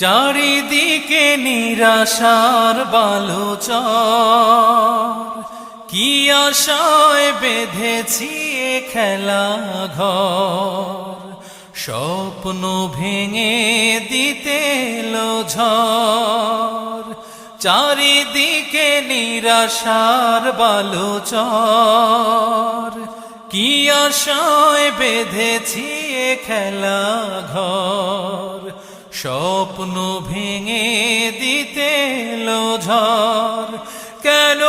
চারিদিকে নিরাশার বালুচর, কি আশায় বেঁধেছি এ খেলা ঘর। স্বপ্ন ভেঙে দিতে এলো ঝড়, চারিদিকে নিরাশার বালুচর, কি আশায় বেঁধেছি এ খেলা ঘর। স্বপ্ন ভেঙে দিতে এলো ঝড়, কেন